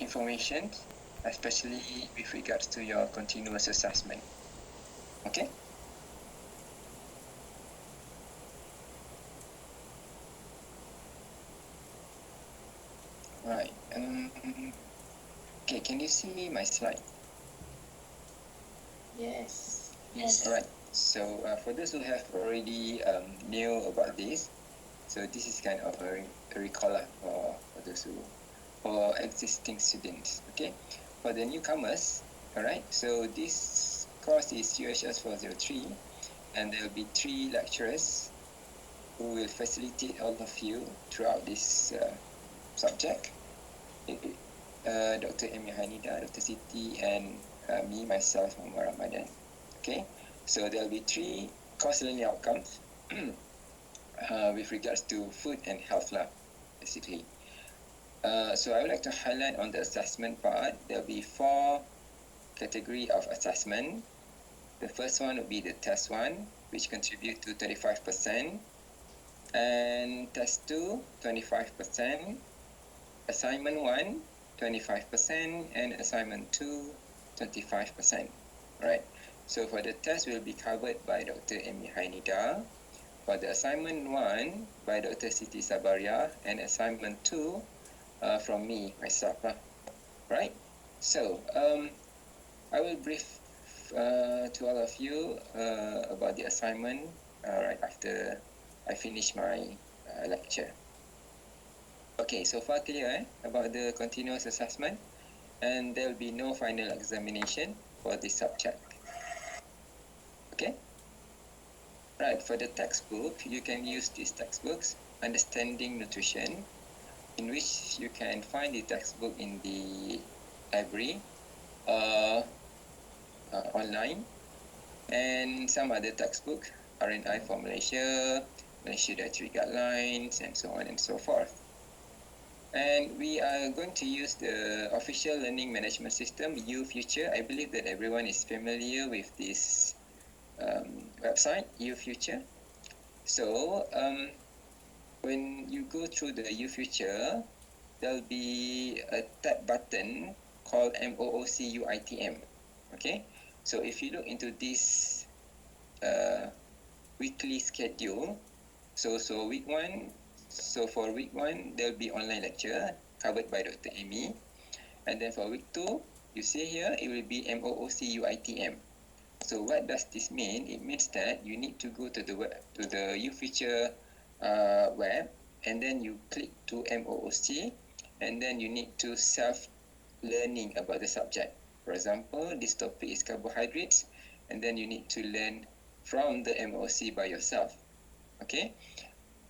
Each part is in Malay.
information, especially with regards to your continuous assessment. Okay? Right. Okay, can you see my slide? Yes. Alright. So for those who have already knew about this, so this is kind of a recall for those who, for existing students. Okay, for the newcomers, alright. So this course is UHS403, and there will be 3 lecturers who will facilitate all of you throughout this subject. Dr. Amy Hanida, Dr. Siti, and me, myself, Muhammad Ramadan. Okay, so there will be 3 course learning outcomes with regards to food and health lab, basically. So I would like to highlight on the assessment part. There will be 4 category of assessment. The first one would be the test 1, which contribute to 35%, and test 2, 25%, assignment 1, 25%, and assignment 2, 25%. Right. So for the test will be covered by Dr. Amy Hainida. For the assignment 1 by Dr. Siti Sabaria, and assignment 2 from me, myself. Right. So I will brief to all of you about the assignment right after I finish my lecture. Okay, so far clear about the continuous assessment, and there will be no final examination for this subject. Okay? Right, for the textbook, you can use these textbooks, Understanding Nutrition, in which you can find the textbook in the library or online, and some other textbook, RNI for Malaysia, Malaysia Dietary Guidelines, and so on and so forth. And we are going to use the official learning management system, UFuture. I believe that everyone is familiar with this website, UFuture. So when you go through the UFuture, there'll be a tab button called MOOCUITM. Okay, so if you look into this weekly schedule, so week 1, so for week 1 there'll be online lecture covered by Dr. Amy, and then for week 2, you see here it will be MOOCUITM. So what does this mean? It means that you need to go to the web, to the UFuture web, and then you click to MOOC, and then you need to self-learning about the subject. For example, this topic is carbohydrates, and then you need to learn from the MOOC by yourself. Okay?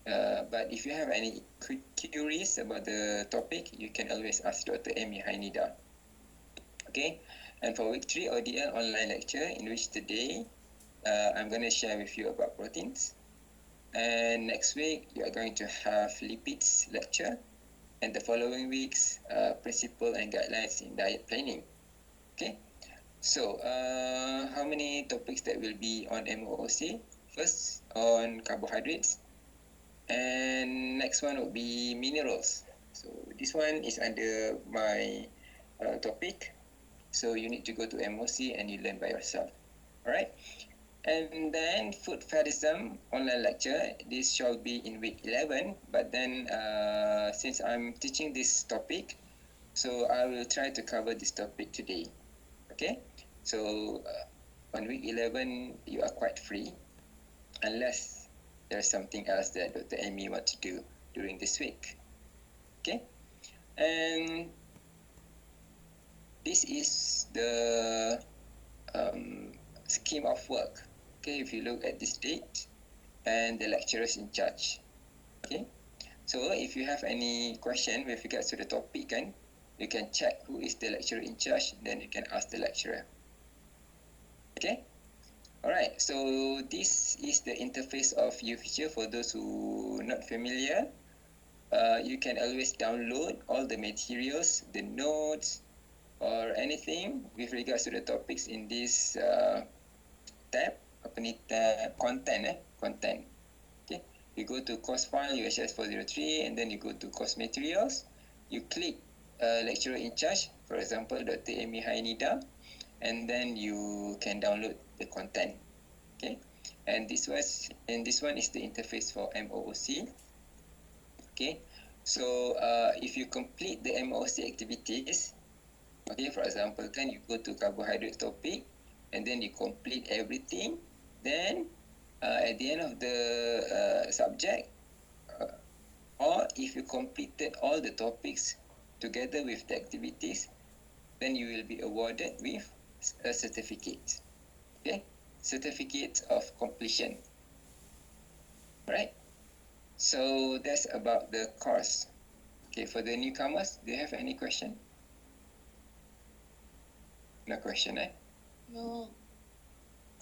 But if you have any queries about the topic, you can always ask Dr. Amy Hainida. Okay? And for week 3 ODL online lecture, in which today I'm going to share with you about proteins. And next week, you are going to have lipids lecture. And the following weeks, principle and guidelines in diet planning. Okay? So, how many topics that will be on MOOC? First, on carbohydrates. And next one will be minerals. So, this one is under my topic. So you need to go to MOC and you learn by yourself. Alright? And then food faddism online lecture. This shall be in week 11. But then since I'm teaching this topic, so I will try to cover this topic today. Okay? So on week 11, you are quite free. Unless there's something else that Dr. Amy wants to do during this week. Okay? And this is the scheme of work. Okay, if you look at this date and the lecturers in charge. Okay, so if you have any question with regards to the topic, you can check who is the lecturer in charge, then you can ask the lecturer. Okay, alright, so this is the interface of UFuture. For those who are not familiar, you can always download all the materials, the notes, or anything with regards to the topics in this tab, content. Okay, you go to course file UHS403, and then you go to course materials. You click a lecturer in charge, for example, Dr. Amy Hainida, and then you can download the content. Okay, and this one is the interface for MOOC. Okay, so if you complete the MOOC activities, okay, for example, can you go to carbohydrate topic and then you complete everything, then at the end of the subject, or if you completed all the topics together with the activities, then you will be awarded with a certificate. Okay, certificate of completion. Right. So that's about the course. Okay, for the newcomers, do you have any question? No question, eh? No.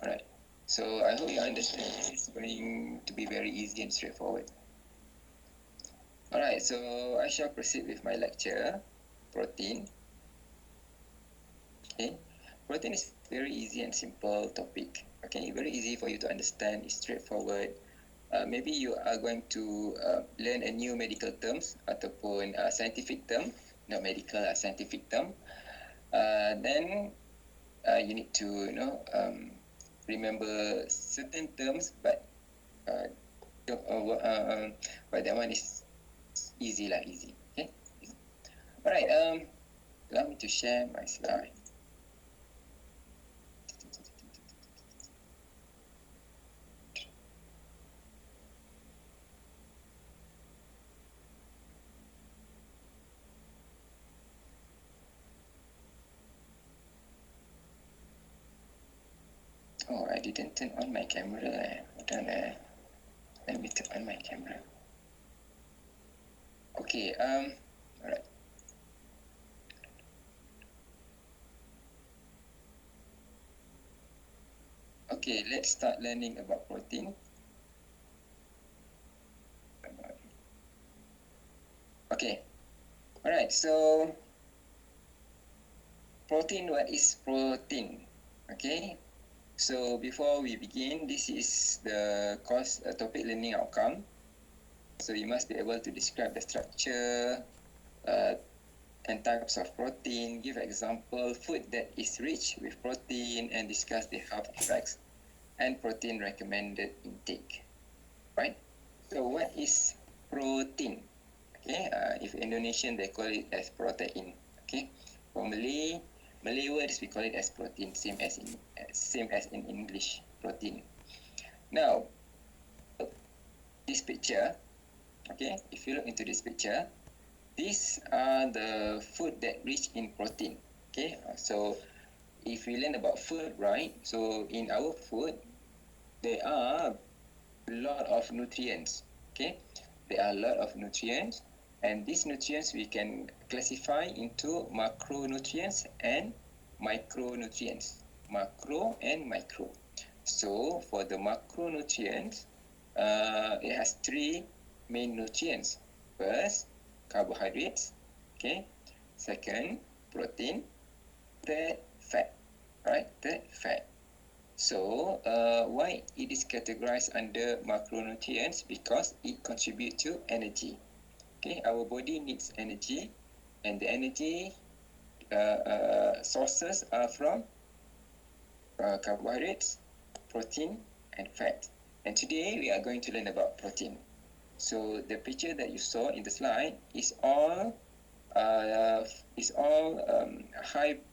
Alright. So I hope you understand this is going to be very easy and straightforward. Alright, so I shall proceed with my lecture, protein. Okay, protein is very easy and simple topic. Okay, very easy for you to understand, it's straightforward. Maybe you are going to learn a new medical terms ataupun scientific term, not medical, scientific term. Then you need to remember certain terms, but that one is easy lah, easy. Okay. Alright. Allow me to share my slide. Oh, I didn't turn on my camera. Hold on. Let me turn on my camera. Okay. Alright. Okay, let's start learning about protein. Okay. Alright. So, protein. What is protein? Okay. So before we begin, this is the course topic learning outcome. So you must be able to describe the structure and types of protein, give example, food that is rich with protein, and discuss the health effects and protein recommended intake. Right? So what is protein? Okay, if Indonesian, they call it as protein. Okay, for Malay words, we call it as protein, same as in English, protein. Now, this picture, okay, if you look into this picture, these are the food that rich in protein. Okay, so if we learn about food, right? So in our food, there are a lot of nutrients. Okay, there are a lot of nutrients. And these nutrients we can classify into macronutrients and micronutrients. Macro and micro. So for the macronutrients, it has three main nutrients. First, carbohydrates. Okay. Second, protein. Third, fat. Right? Third, fat. So why it is categorized under macronutrients? Because it contributes to energy. Okay, our body needs energy, and the energy sources are from carbohydrates, protein, and fat. And today we are going to learn about protein. So the picture that you saw in the slide is all high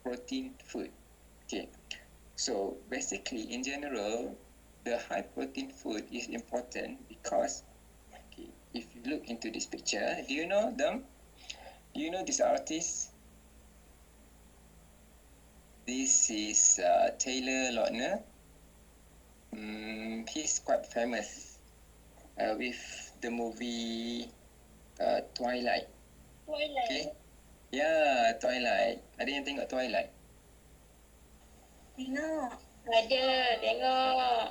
protein food. Okay, so basically in general, the high protein food is important because if you look into this picture, do you know them? Do you know this artist? This is Taylor Lautner. He's quite famous with the movie Twilight. Twilight? Okay? Yeah, Twilight. Ada yang tengok Twilight? Tengok. Ada, tengok.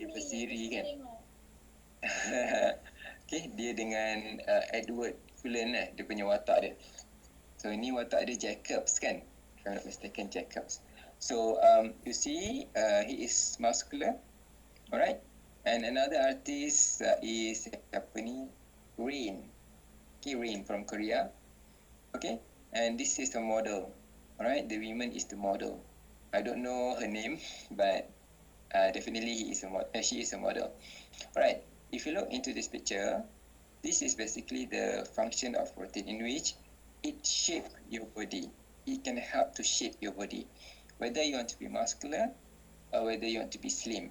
Dia bersiri kan? Okay, dia dengan Edward Cullen dia punya watak dia. So ini watak dia Jacobs kan? If I'm not mistaken, Jacobs. So you see, he is muscular, alright? And another artist is apa ni? Rain. Okay, Rain from Korea. Okay, and this is the model. Alright, the woman is the model. I don't know her name, but definitely she is a model. Alright, if you look into this picture, this is basically the function of protein, in which it shapes your body. It can help to shape your body, whether you want to be muscular or whether you want to be slim.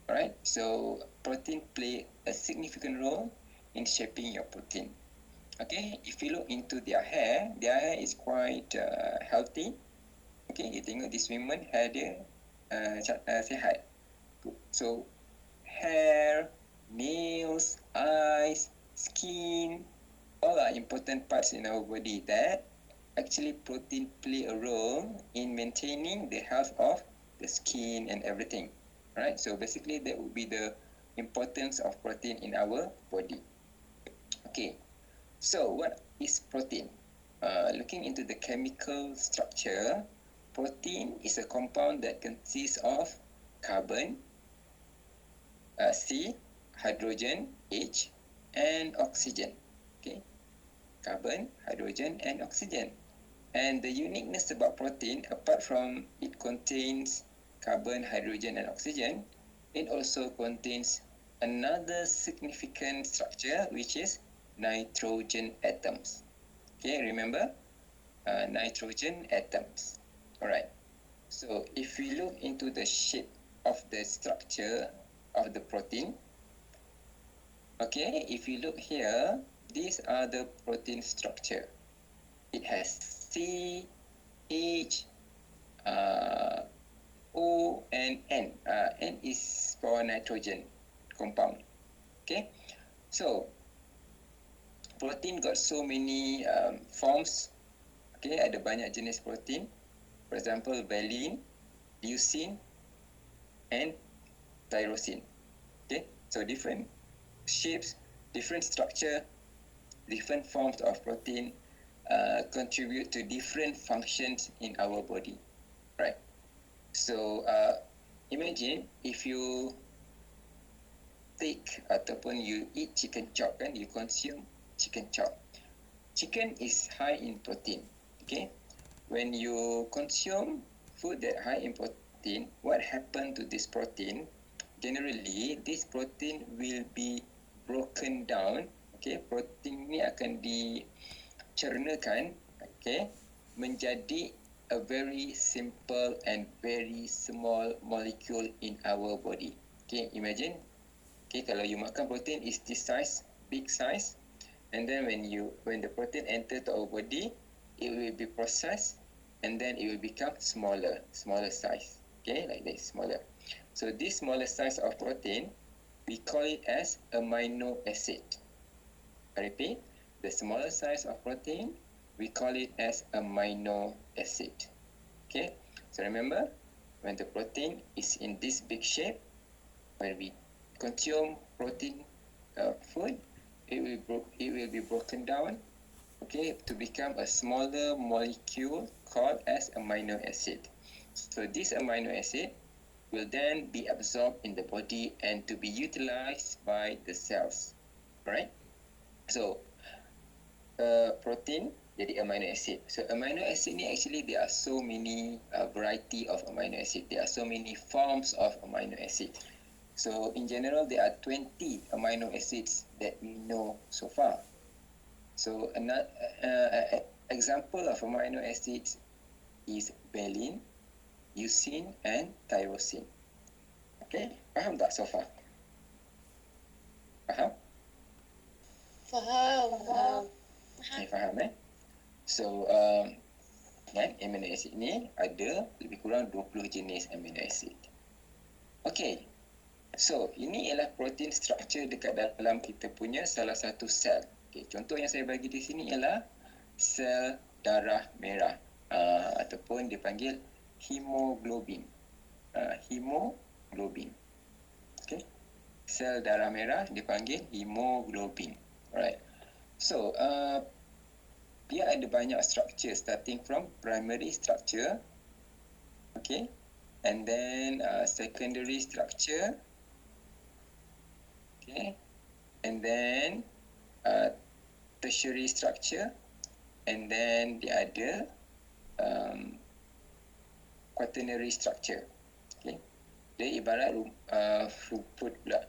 Alright, so protein play a significant role in shaping your protein. Okay, if you look into their hair is quite healthy. Okay, you tengok this woman hair dia sihat. So hair, nails, eyes, skin, all are important parts in our body that actually protein play a role in maintaining the health of the skin and everything. Right? So basically that would be the importance of protein in our body. Okay. So what is protein? Looking into the chemical structure, protein is a compound that consists of carbon, C, hydrogen, H, and oxygen. Okay, carbon, hydrogen, and oxygen. And the uniqueness about protein, apart from it contains carbon, hydrogen, and oxygen, it also contains another significant structure, which is nitrogen atoms. Okay, remember? Nitrogen atoms. Alright. So if we look into the shape of the structure of the protein, okay, if you look here, these are the protein structure. It has C, H, O, and N. N is for nitrogen compound. Okay, so protein got so many forms. Okay, ada banyak jenis protein. For example, valine, leucine, and tyrosine. Okay, so different shapes, different structure, different forms of protein contribute to different functions in our body. Right. So imagine if you take ataupun you eat chicken chop, kan, you consume chicken chop. Chicken is high in protein. Okay, when you consume food that high in protein, what happen to this protein? Generally, this protein will be broken down. Okay, protein ni akan dicernakan, okay, menjadi a very simple and very small molecule in our body. Okay, imagine. Okay, kalau you makan protein is this size, big size, and then when the protein enter to our body, it will be processed, and then it will become smaller size. Okay, like this, smaller. So this smaller size of protein, we call it as amino acid. I repeat, the smaller size of protein, we call it as amino acid. Okay, so remember, when the protein is in this big shape, when we consume protein food, it will be broken down, okay, to become a smaller molecule called as amino acid. So this amino acid will then be absorbed in the body and to be utilized by the cells. Alright? So protein jadi amino acid. So amino acid ni actually there are so many variety of amino acid. There are so many forms of amino acid. So in general, there are 20 amino acids that we know so far. So another example of amino acids is valine, leucine, and tyrosine. Okay, faham tak so far? Faham? Faham. Okay, faham So amino acid ni ada lebih kurang 20 jenis amino acid. Okay. So, ini ialah protein structure dekat dalam kita punya salah satu sel. Okay, contoh yang saya bagi di sini ialah sel darah merah ataupun dipanggil hemoglobin. Hemoglobin. Okay. Sel darah merah dipanggil hemoglobin. Alright. So, dia ada banyak structure starting from primary structure. Okay. And then secondary structure. Okay, and then tertiary structure, and then dia ada quaternary structure. Okay. Dia ibarat rumput pula.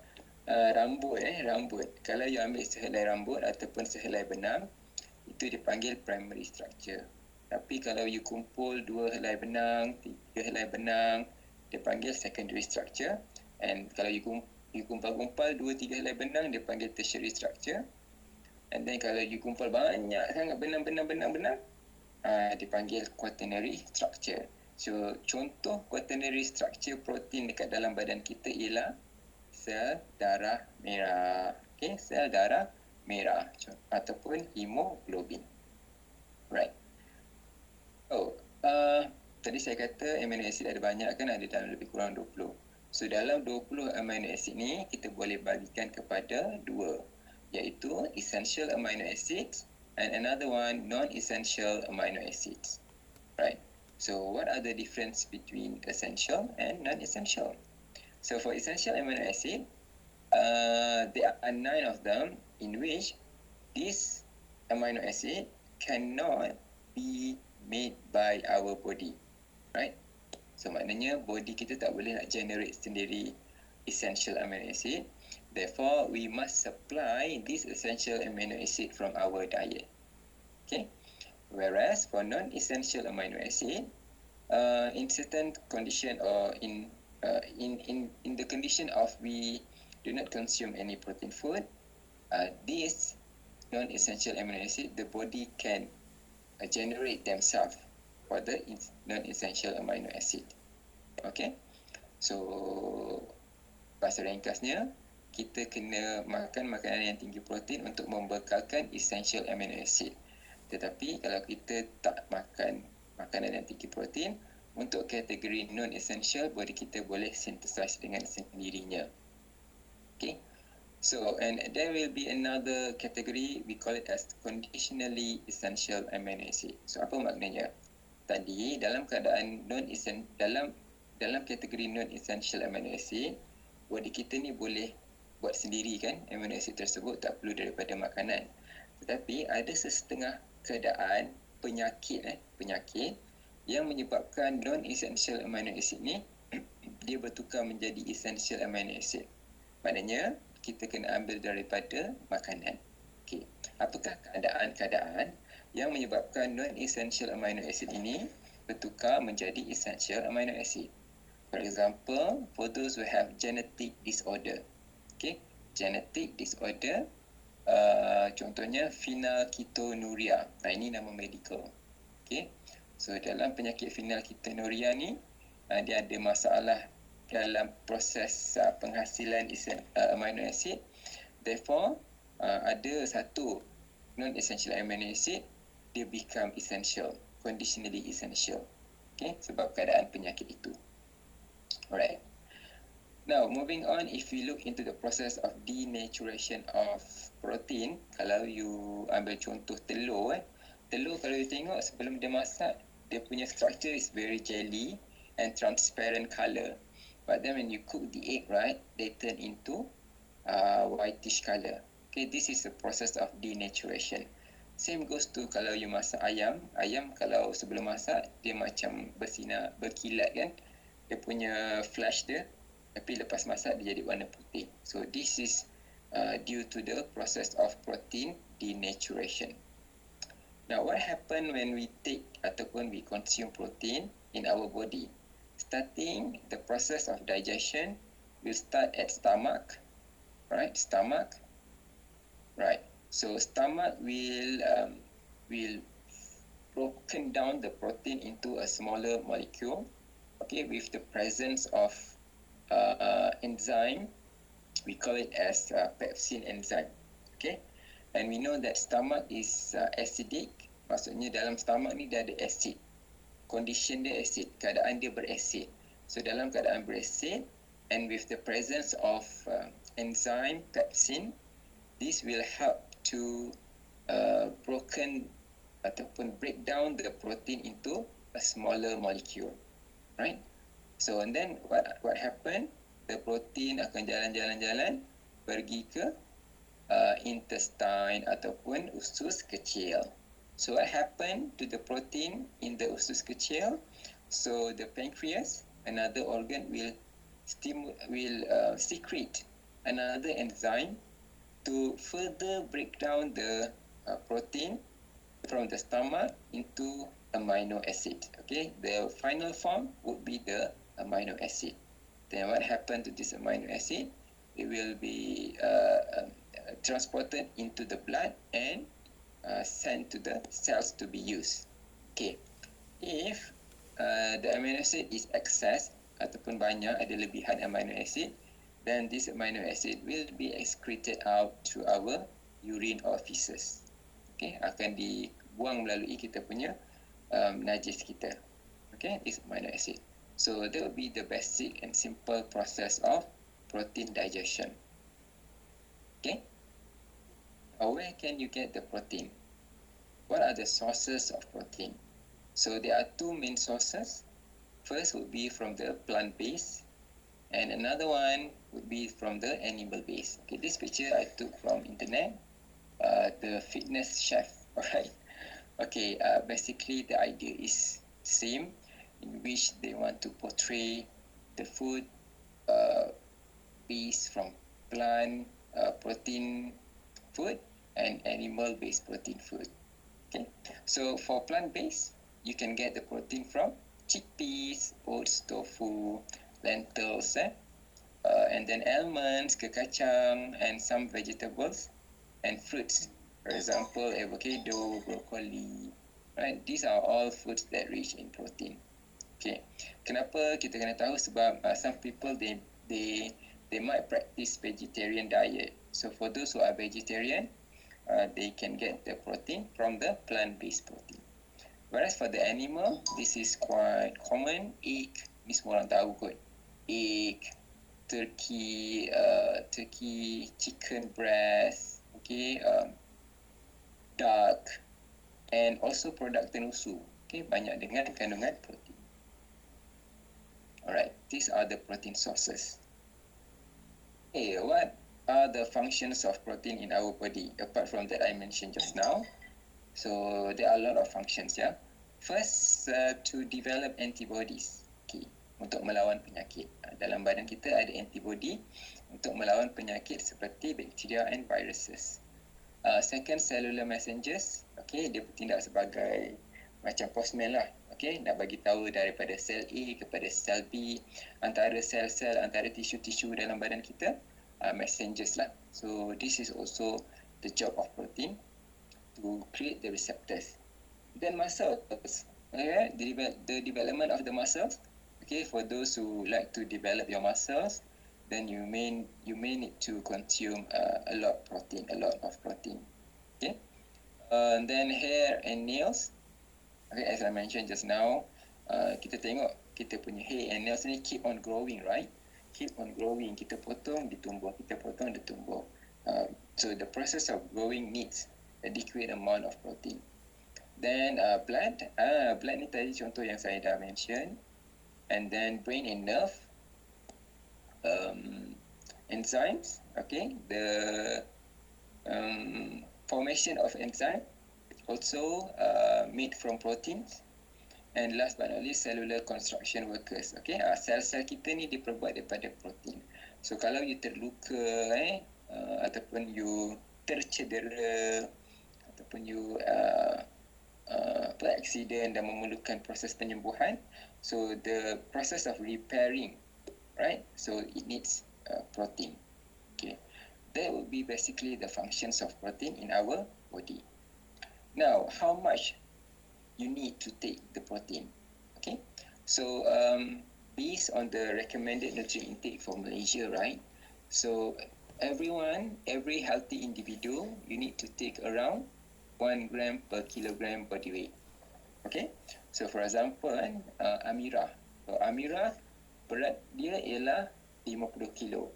Rambut. Kalau you ambil sehelai rambut ataupun sehelai benang, itu dipanggil primary structure. Tapi kalau you kumpul 2 helai benang, 3 helai benang, dia panggil secondary structure. And kalau you kumpal-kumpal 2-3 helai benang, dia panggil tertiary structure. And then kalau you kumpul banyak sangat benang, dipanggil quaternary structure. So, contoh quaternary structure protein dekat dalam badan kita ialah sel darah merah. Okay, sel darah merah ataupun hemoglobin. Right. Oh, tadi saya kata amino acid ada banyak kan, ada dalam lebih kurang 20. So dalam 20 amino acid ni kita boleh bagikan kepada 2, iaitu essential amino acids and another one non-essential amino acids. Right. So what are the difference between essential and non-essential? So for essential amino acid, there are 9 of them in which this amino acid cannot be made by our body, right? So maknanya body kita tak boleh nak generate sendiri essential amino acid. Therefore, we must supply this essential amino acid from our diet. Okay. Whereas for non-essential amino acid, in certain condition or in the condition of we do not consume any protein food, this non-essential amino acid, the body can generate themselves for the non-essential amino acid. Okay, so bahasa ringkasnya, kita kena makan makanan yang tinggi protein untuk membekalkan essential amino acid. Tetapi kalau kita tak makan makanan yang tinggi protein, untuk kategori non-essential, body kita boleh synthesize dengan sendirinya. Okay. So, and there will be another category, we call it as conditionally essential amino acid. So, apa maknanya? Tadi, dalam keadaan dalam kategori non-essential amino acid, body kita ni boleh buat sendiri kan, amino acid tersebut tak perlu daripada makanan. Tetapi, ada sesetengah keadaan penyakit yang menyebabkan non-essential amino acid ni, dia bertukar menjadi essential amino acid. Maknanya, kita kena ambil daripada makanan. Okay. Apakah keadaan-keadaan yang menyebabkan non-essential amino acid ini bertukar menjadi essential amino acid? For example, for those who have genetic disorder. Okay. Genetic disorder, contohnya phenylketonuria. Ini nama medical. Okay. So, dalam penyakit phenylketonuria ni, dia ada masalah dalam proses penghasilan amino acid. Therefore, ada satu non-essential amino acid, dia become essential, conditionally essential. Okay, sebab keadaan penyakit itu. Alright. Now, moving on, if we look into the process of denaturation of protein, kalau you ambil contoh telur, telur kalau you tengok sebelum dia masak, dia punya structure is very jelly and transparent color. But then when you cook the egg, right, they turn into whitish color. Okay, this is the process of denaturation. Same goes to kalau you masak ayam. Ayam kalau sebelum masak, dia macam bersinar, berkilat kan. Dia punya flesh dia. Tapi lepas masak, dia jadi warna putih. So this is due to the process of protein denaturation. Now, what happen when we take ataupun we consume protein in our body? Starting the process of digestion will start at stomach, right? Stomach, right? So stomach will broken down the protein into a smaller molecule, okay, with the presence of enzyme. We call it as pepsin enzyme, okay? And we know that stomach is acidic. Maksudnya dalam stomach ni dia ada acid. Condition dia acid, keadaan dia berasid. So dalam keadaan berasid and with the presence of enzyme pepsin, this will help to broken ataupun break down the protein into a smaller molecule, right? So and then what happen? The protein akan jalan-jalan pergi ke intestine ataupun usus kecil. So what happened to the protein in the usus kecil? So the pancreas, another organ, will secrete another enzyme to further break down the protein from the stomach into amino acid. Okay, the final form would be the amino acid. Then what happened to this amino acid? It will be transported into the blood and sent to the cells to be used. Okay, if the amino acid is excess ataupun banyak, ada lebihan amino acid, then this amino acid will be excreted out to our urine or feces. Okay, akan dibuang melalui kita punya najis kita. Okay, this amino acid. So that will be the basic and simple process of protein digestion. Okay, where can you get the protein? What are the sources of protein? So there are two main sources. First would be from the plant base, and another one would be from the animal base. Okay, this picture I took from internet, the fitness chef. Alright. Okay, basically the idea is same, in which they want to portray the food based from plant protein food and animal based protein food. Okay, so for plant based, you can get the protein from chickpeas, oats, tofu, lentils, and then almonds, kacang, and some vegetables and fruits. For example, avocado, broccoli. Right, these are all foods that rich in protein. Okay, kenapa kita kena tahu? Sebab some people they might practice vegetarian diet. So for those who are vegetarian, they can get the protein from the plant-based protein. Whereas for the animal, this is quite common. Egg, ni semua orang tahu kot. Egg, turkey, chicken breast, okay, duck, and also produk tenusu. Okay, banyak dengan kandungan protein. Alright, these are the protein sources. Okay, what are the functions of protein in our body apart from that I mentioned just now? So there are a lot of functions, yeah. First, to develop antibodies. Okay, untuk melawan penyakit. Dalam badan kita ada antibody untuk melawan penyakit seperti bakteria and viruses. Second, cellular messengers. Okay, dia bertindak sebagai macam postman lah. Okay, nak bagi tahu daripada sel A kepada sel B, antara sel-sel, antara tisu-tisu dalam badan kita, messengers lah. So this is also the job of protein, to create the receptors. Then muscles, okay, the development of the muscles. Okay, for those who like to develop your muscles, then you may need to consume a lot of protein. Okay, and then hair and nails. Okay, as I mentioned just now, kita tengok kita punya hair and nails ni keep on growing, right? Keep on growing. Kita potong, dia tumbuh. Kita potong, dia tumbuh. So the process of growing needs adequate amount of protein. Then blood. Blood ni tadi contoh yang saya dah mention. And then brain and nerve. Enzymes. Okay. The formation of enzyme also made from proteins. And last but not least, cellular construction workers. Okay, sel-sel kita ni diperbuat daripada protein. So kalau you terluka, ataupun you tercedera, ataupun you accident dan memerlukan proses penyembuhan, so the process of repairing, right? So it needs protein. Okay, that would be basically the functions of protein in our body. Now, how much you need to take the protein? Okay, so based on the recommended nutrient intake for Malaysia, right? So every healthy individual, you need to take around 1 gram per kilogram body weight. Okay, so for example, Amira. So Amira berat dia ialah 50 kilo.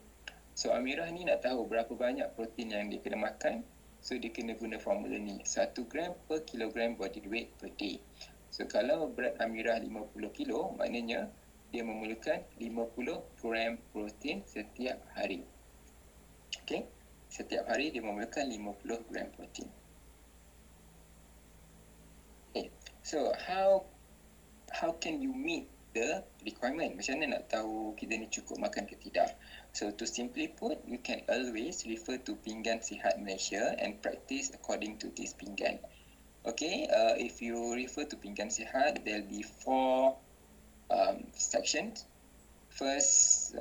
So Amira ni nak tahu berapa banyak protein yang dia kena makan. So dia kena guna formula ni, 1 gram per kilogram body weight per day. So kalau berat Amirah 50 kilo, maknanya dia memerlukan 50 gram protein setiap hari. Okay, setiap hari dia memerlukan 50 gram protein. So how can you meet the requirement? Macam mana nak tahu kita ni cukup makan ke tidak? So to simply put, you can always refer to Pinggan Sihat Malaysia and practice according to this pinggan. Okay, if you refer to Pinggan Sihat, there'll be 4 sections. First,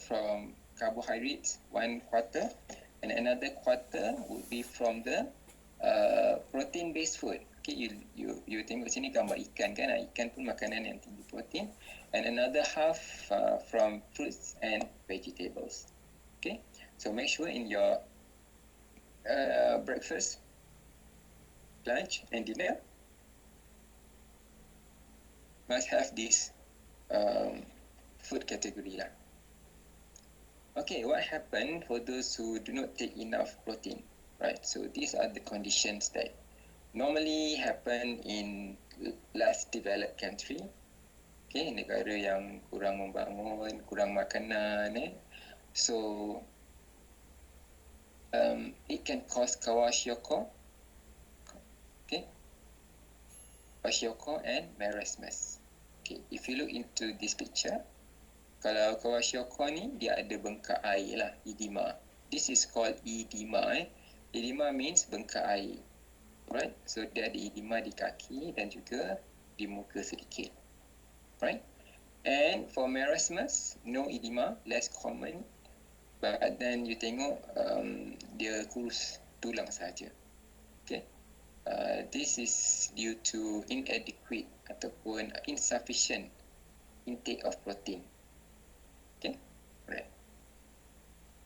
from carbohydrates, 1/4, and another quarter would be from the protein-based food. Okay, you tengok sini gambar ikan kan, ikan pun makanan yang tinggi protein, and another half from fruits and vegetables. Okay, so make sure in your breakfast, lunch, and dinner must have this food category lah. Okay, what happened for those who do not take enough protein, right? So these are the conditions that normally happen in less developed country. Okay, negara yang kurang membangun, kurang makanan, So it can cause kwashiorkor, okay, kwashiorkor and marasmus. Okay, if you look into this picture, kalau kwashiorkor ni dia ada bengkak air lah, edema. This is called edema. Edema means bengkak air. Right, so dia ada edema di kaki dan juga di muka sedikit. Right, and for marasmus, no edema, less common. But then you tengok dia kurus tulang saja. Okay, this is due to inadequate ataupun insufficient intake of protein. Okay, right.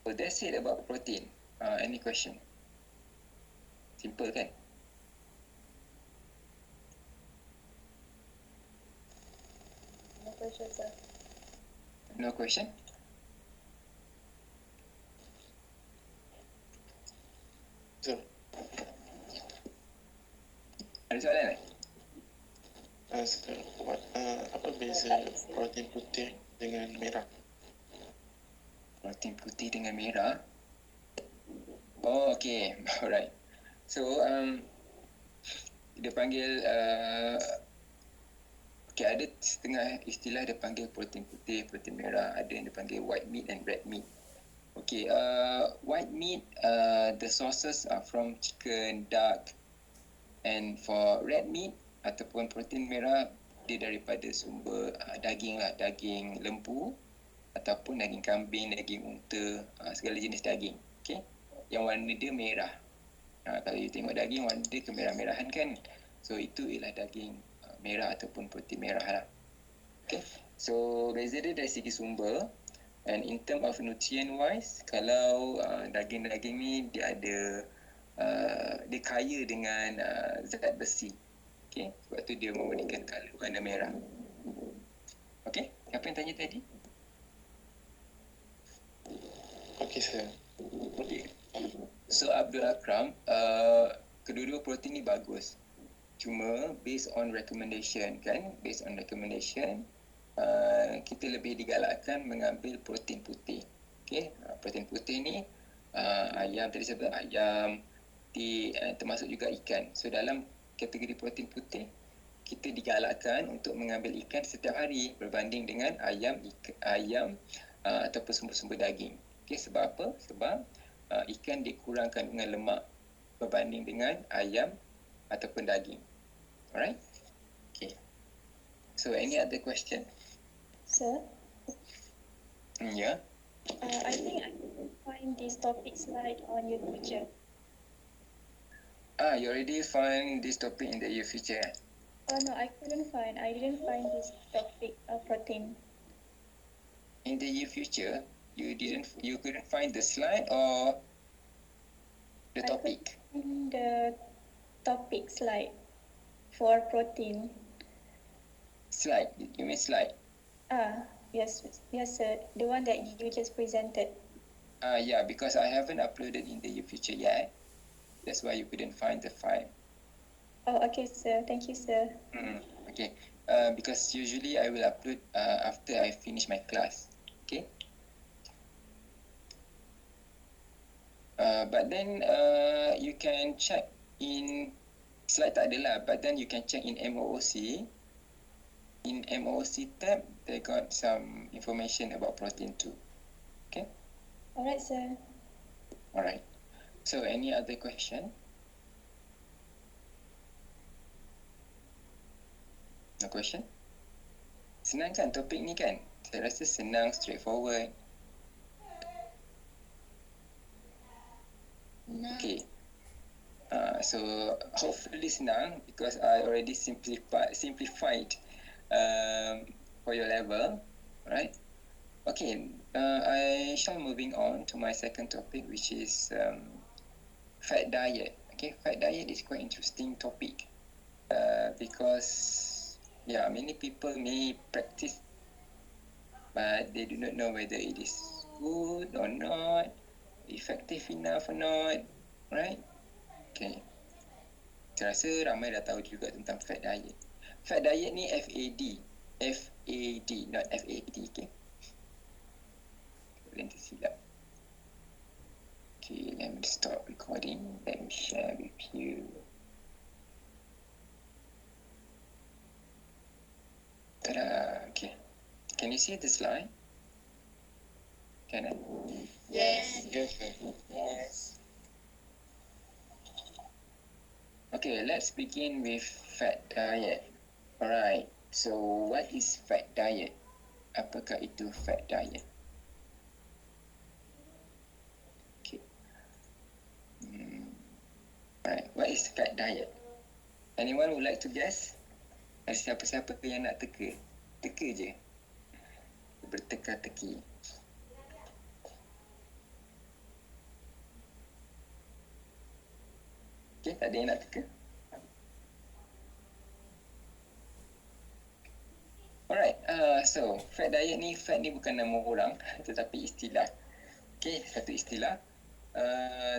So that's it about protein. Any question? Simple kan? No question, sir. No question? Sir, Ada soalan tak? sir, apa beza protein putih dengan merah? Protein putih dengan merah. Oh, okay. Alright. So, dia panggil okay, ada setengah istilah dia panggil protein putih, protein merah, ada yang dia panggil white meat and red meat. Okay, white meat, the sources are from chicken, duck, and for red meat ataupun protein merah, dia daripada sumber daging lah, daging lembu ataupun daging kambing, daging unta, segala jenis daging. Okay, yang warna dia merah. Kalau you tengok daging, warna dia kemerah-merahan kan, so itu ialah daging merah ataupun protein merah lah. Okay, so beza dia dari segi sumber. And in term of nutrient wise, kalau daging-daging ni dia ada dia kaya dengan zat besi. Okay, sebab tu dia memberikan colour warna merah. Okay, siapa yang tanya tadi? Okay, sir. Okay, so Abdul Akram, kedua-dua protein ni bagus. Cuma based on recommendation kan, based on recommendation, kita lebih digalakkan mengambil protein putih. Okay, protein putih ni ayam, tadi saya sebut ayam, termasuk juga ikan. So dalam kategori protein putih, kita digalakkan untuk mengambil ikan setiap hari berbanding dengan ayam ataupun sumber-sumber daging. Okay, sebab apa? Sebab ikan dikurang kandungan lemak berbanding dengan ayam ataupun daging. Alright? Okay. So any other question? Sir, Yeah. I think I can find this topic slide on your teacher. You already find this topic in the year future. Oh no, I didn't find this topic protein. In the year future, you couldn't find the slide or the topic. In the topic slide for protein. Slide. You mean slide? Yes, sir. The one that you just presented. Yeah, because I haven't uploaded in the year future yet. That's why you couldn't find the file. Oh, okay, sir. Thank you, sir. Okay. Because usually I will upload after I finish my class. Okay. But then you can check in Slide tak ada lah, but then you can check in MOOC. In MOOC tab, they got some information about protein too. Okay? Alright, sir. Alright. So, any other question? No question? Senang kan topik ni kan? Saya rasa senang, straightforward. Okay. So hopefully senang because I already simplified for your level, right? Okay. I shall moving on to my second topic, which is fat diet. Okay, fat diet is quite interesting topic because many people may practice, but they do not know whether it is good or not, effective enough or not, right? Okay. Saya rasa ramai dah tahu juga tentang fat diet. Fat diet ni FAD. FAD, not FAD, okay? Nanti silap. Okay, let me stop recording. Let me share with you. Ta-da! Okay. Can you see the slide? Can I? Yes, sir. Yes. Okay, let's begin with fat diet. Alright, so what is fat diet? Apakah itu fat diet? Okay. Alright, what is fat diet? Anyone would like to guess? Ada siapa-siapa yang nak teka? Teka je. Berteka-teki. Okay, tak ada yang nak teka? Alright, so fat diet ni, fat ni bukan nama orang tetapi istilah. Okay, satu istilah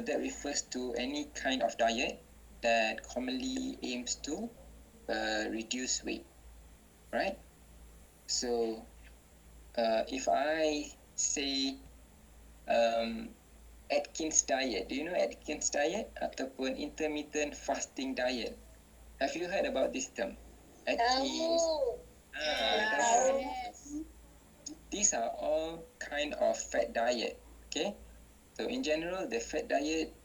that refers to any kind of diet that commonly aims to reduce weight. Right? So, if I say Atkins diet, do you know Atkins diet ataupun intermittent fasting diet? Have you heard about this term? Atkins. These are all kind of fat diet. Okay, so in general, the fat diet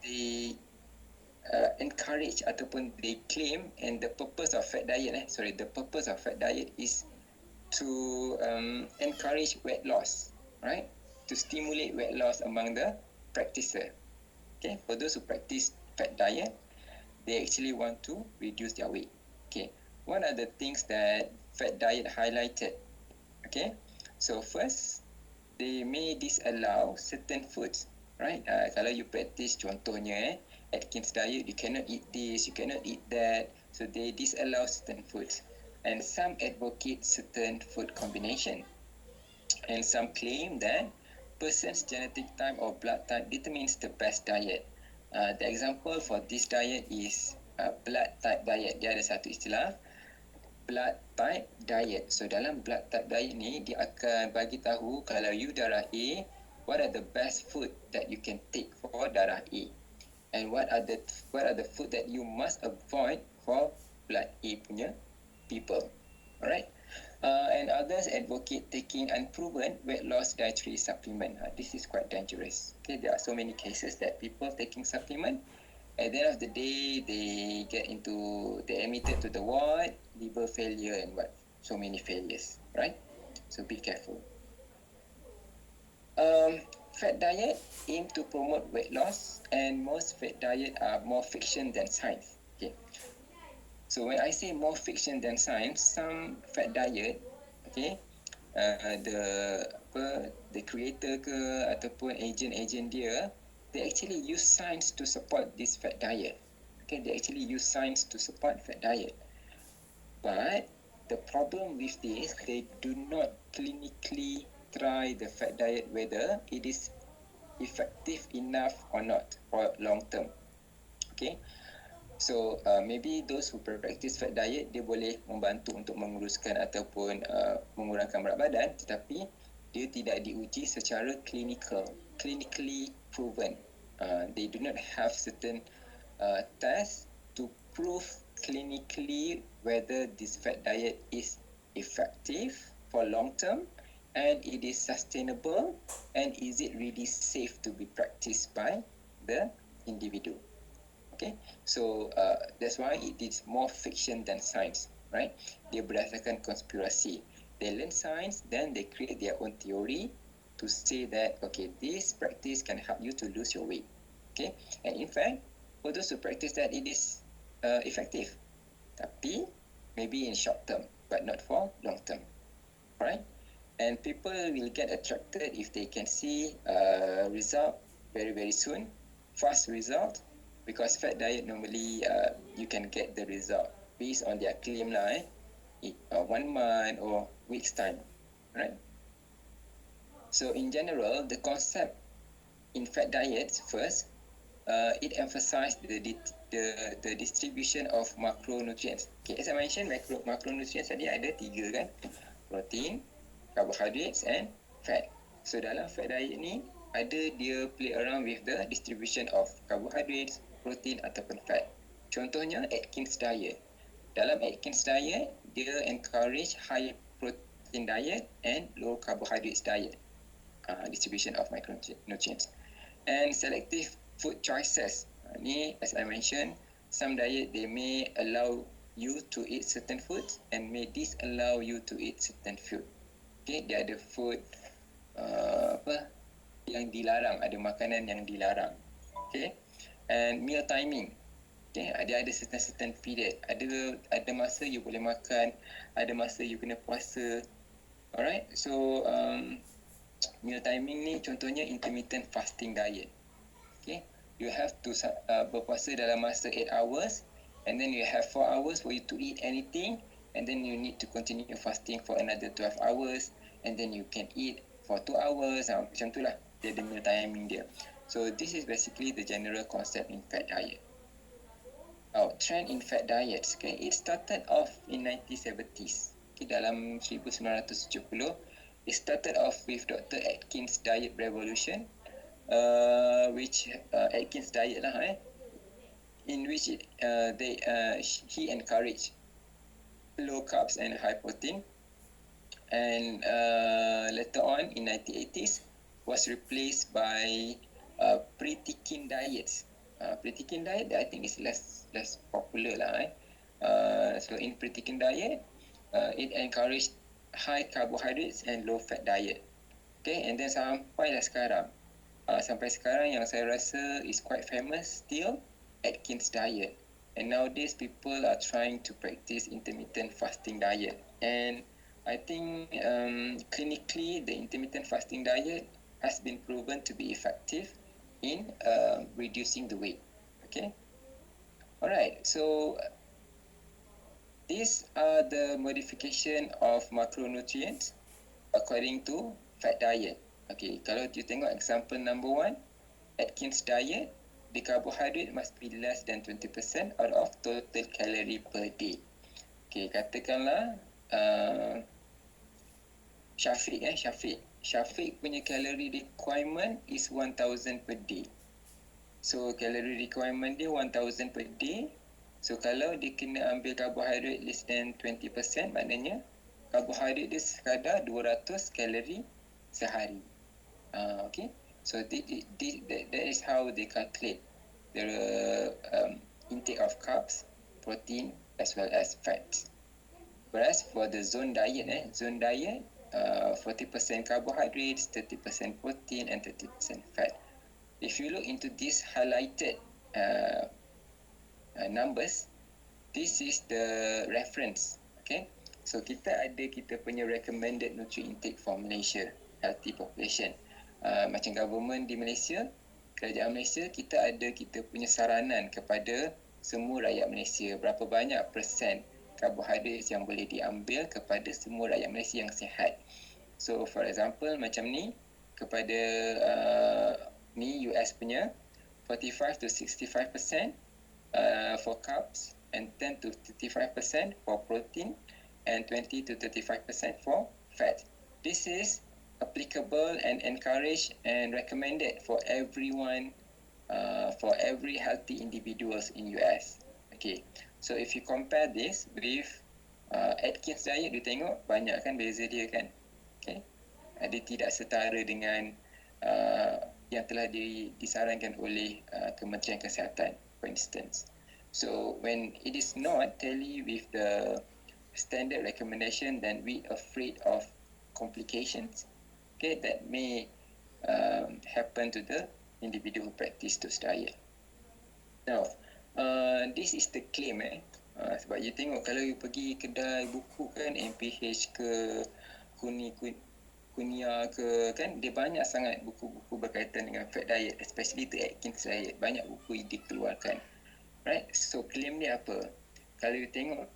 they encourage ataupun they claim, and the purpose of fat diet, the purpose of fat diet is to encourage weight loss, right? To stimulate weight loss among the practitioner. Okay, for those who practice fat diet, they actually want to reduce their weight. Okay, what are the things that fat diet highlighted? Okay, so first, they may disallow certain foods, right? Kalau you practice contohnya Atkins diet, you cannot eat this, you cannot eat that, so they disallow certain foods, and some advocate certain food combination, and some claim that person's genetic type or blood type determines the best diet. The example for this diet is blood type diet. Dia ada satu istilah, blood type diet. So dalam blood type diet ni, dia akan bagi tahu kalau you darah A, what are the best food that you can take for darah A, and what are the food that you must avoid for blood A punya people. Alright. And others advocate taking unproven weight loss dietary supplement. This is quite dangerous. Okay, there are so many cases that people taking supplement, at the end of the day, they admitted to the ward, liver failure and so many failures, right? So be careful. Fat diet aim to promote weight loss, and most fat diet are more fiction than science. Okay. So when I say more fiction than science, some fat diet, okay, the creator ke ataupun agent dia, they actually use science to support this fat diet. Okay, they actually use science to support fat diet. But the problem with this, they do not clinically try the fat diet whether it is effective enough or not for long term. Okay. So maybe those who practice fat diet, dia boleh membantu untuk menguruskan ataupun mengurangkan berat badan, tetapi dia tidak diuji secara clinically proven. They do not have certain tests prove clinically whether this fat diet is effective for long term, and it is sustainable, and is it really safe to be practiced by the individual. Okay, so that's why it is more fiction than science, right? Dia berdasarkan konspirasi. They learn science, then they create their own theory to say that, okay, this practice can help you to lose your weight. Okay, and in fact, for those who practice that, it is effective. Tapi, maybe in short term, but not for long term, right? And people will get attracted if they can see result very, very soon, fast result, because fat diet normally you can get the result based on their claim lah, 1 month or weeks time, right? So in general, the concept in fat diets first, it emphasized the distribution of macronutrients. Okay, as I mentioned, macronutrients tadi ada 3 kan, protein, carbohydrates and fat. So dalam fat diet ni ada dia play around with the distribution of carbohydrates, protein ataupun fat. Contohnya Atkins diet. Dalam Atkins diet, dia encourage high protein diet and low carbohydrates diet. Distribution of micronutrients. And selective food choices. Ni as I mentioned, some diet they may allow you to eat certain foods and may disallow you to eat certain food. Okay, dia ada food yang dilarang, ada makanan yang dilarang. Okay, and meal timing. Okay, ada certain period. Ada masa you boleh makan, ada masa you kena puasa. Alright, so meal timing ni contohnya intermittent fasting diet. Okay, you have to berpuasa dalam masa 8 hours, and then you have 4 hours for you to eat anything, and then you need to continue fasting for another 12 hours, and then you can eat for 2 hours. Macam tu lah, dia ada meal timing dia. So this is basically the general concept in fat diet. Trend in fat diets. Okay, it started off in 1970s. Okay, dalam 1970, it started off with Dr. Atkins' diet revolution, which Atkins diet lah, in which he encouraged low carbs and high protein, and later on in 1980s was replaced by pre-Atkins diets. Pre-Atkins diet I think is less popular lah. So in pre-Atkins diet, it encouraged high carbohydrates and low fat diet. Okay, and then sampailah sekarang. Sampai sekarang yang saya rasa is quite famous still, Atkins diet. And nowadays people are trying to practice intermittent fasting diet. And I think clinically the intermittent fasting diet has been proven to be effective in reducing the weight. Okay. Alright, so these are the modification of macronutrients according to fat diet. Okay, kalau you tengok example number 1, Atkins diet, the carbohydrate must be less than 20% out of total calorie per day. Okay, katakanlah Syafiq punya calorie requirement is 1000 per day. So calorie requirement dia 1000 per day. So kalau dia kena ambil carbohydrate less than 20%, maknanya carbohydrate dia sekadar 200 kalori sehari. Okay, so that is how they calculate the intake of carbs, protein as well as fats. Whereas for the zone diet, 40% carbohydrates, 30% protein and 30% fat. If you look into this highlighted numbers, this is the reference. Okay, so kita punya recommended nutrient intake for Malaysia healthy population. Macam government di Malaysia, kerajaan Malaysia, kita punya saranan kepada semua rakyat Malaysia, berapa banyak persen karbohidrat yang boleh diambil kepada semua rakyat Malaysia yang sihat. So for example macam ni, kepada ni US punya 45 to 65% for carbs, and 10 to 35% for protein, and 20 to 35% for fat. This is applicable and encouraged and recommended for everyone, for every healthy individuals in US. Okay, So if you compare this with Atkins diet, you tengok banyak kan beza dia kan. Okay. Dia tidak setara dengan yang telah disarankan oleh Kementerian Kesihatan, for instance. So when it is not tally with the standard recommendation, then we afraid of complications, okay, that may happen to the individual who practice those diet. Now, this is the claim sebab you tengok kalau you pergi kedai buku kan, MPH ke Kunia ke kan, dia banyak sangat buku-buku berkaitan dengan fat diet, especially the Atkins diet, banyak buku dikeluarkan, right? So claim dia apa? Kalau you tengok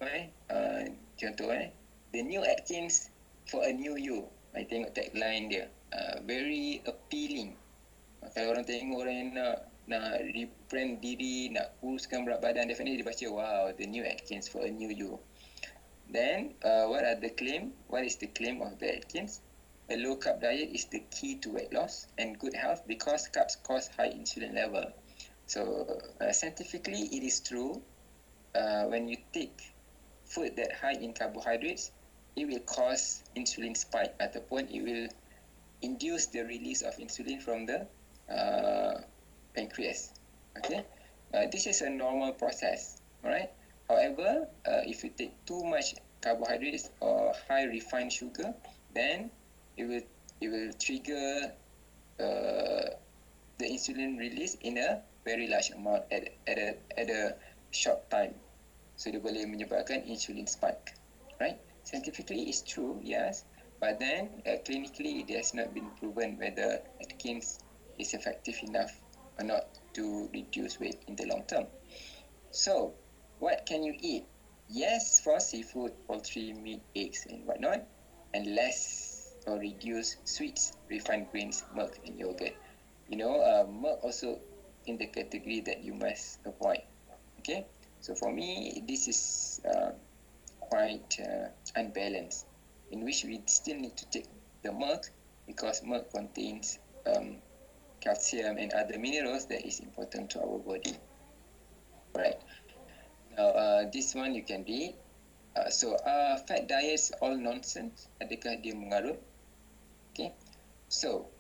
contoh the new Atkins for a new you, I tengok tagline dia, very appealing. Kalau orang tengok orang yang nak rebrand diri, nak kuruskan berat badan, definitely dia baca, wow, the new Atkins for a new you. Then what are the claim? What is the claim of the Atkins? A low carb diet is the key to weight loss and good health because carbs cause high insulin level. So scientifically it is true. When you take food that high in carbohydrates, it will cause insulin spike ataupun it will induce the release of insulin from the pancreas. Okay, this is a normal process. Alright. However, if you take too much carbohydrates or high refined sugar, then it will trigger the insulin release in a very large amount at a short time. So dia boleh menyebabkan insulin spike. Right? Scientifically it's true, yes. But then clinically it has not been proven whether Atkins is effective enough or not to reduce weight in the long term. So, what can you eat? Yes, for seafood, poultry, meat, eggs, and whatnot, and less or reduce sweets, refined grains, milk, and yogurt. You know, milk also in the category that you must avoid. Okay, so for me, this is quite unbalanced, in which we still need to take the milk because milk contains calcium and other minerals that is important to our body. Right. Now, this one you can read. So, fat diets all nonsense? Adakah dia mengarut? Okay. So,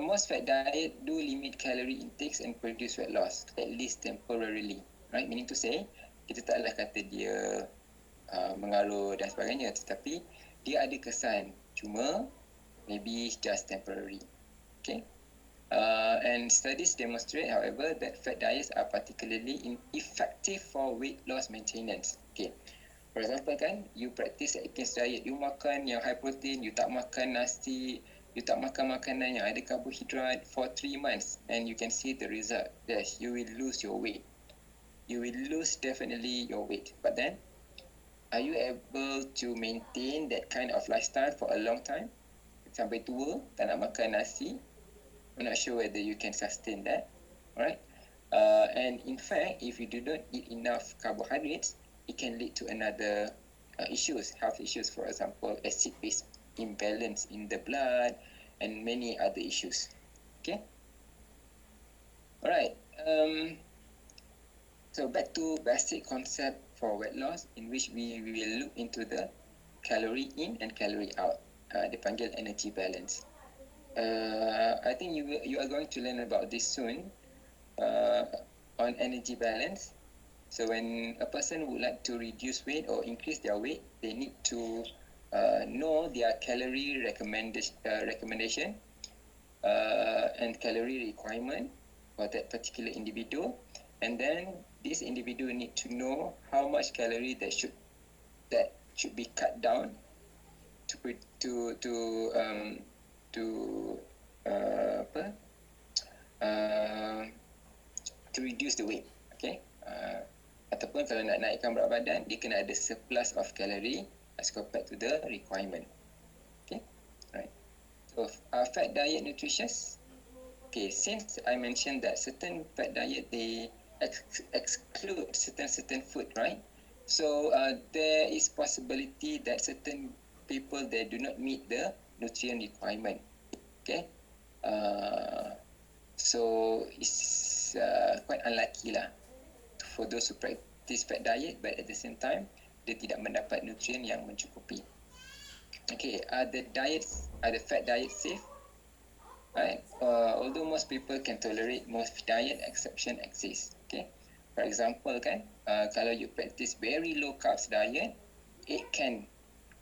most fat diet do limit calorie intakes and produce weight loss, at least temporarily. Right? Meaning to say, kita taklah kata dia mengarut dan sebagainya, tetapi dia ada kesan. Cuma, maybe just temporary. Okay. And studies demonstrate, however, that fat diets are particularly ineffective for weight loss maintenance. Okay. For example kan, you practice Atkins diet, you makan yang high protein, you tak makan nasi, you tak makan makanan yang ada carbohydrate for 3 months, and you can see the result. Yes, you will lose your weight. You will lose definitely your weight. But then, are you able to maintain that kind of lifestyle for a long time? Sampai tua, tak nak makan nasi, I'm not sure whether you can sustain that. Alright? And in fact, if you do not eat enough carbohydrates, it can lead to another issues, health issues, for example, acid-base imbalance in the blood, and many other issues. Okay? Alright. So back to basic concept for weight loss, in which we will look into the calorie in and calorie out. Dipanggil energy balance. I think you are going to learn about this soon on energy balance. So when a person would like to reduce weight or increase their weight, they need to know their calorie recommendation and calorie requirement for that particular individual, and then this individual need to know how much calorie that should be cut down to reduce the weight. Okay. Ataupun kalau nak naikkan berat badan, dia kena ada surplus of calorie as compared to the requirement. Okay, right. So, fat diet nutritious. Okay, since I mentioned that certain fat diet they exclude certain food, right? So there is possibility that certain people they do not meet the nutrient requirement. Okay, so it's quite unlucky lah for those who practice practice fat diet but at the same time dia tidak mendapat nutrien yang mencukupi. Okay, are the fat diets safe? Right? Although most people can tolerate most diet, exception exists. Okay, for example kan, kalau you practice very low carbs diet, it can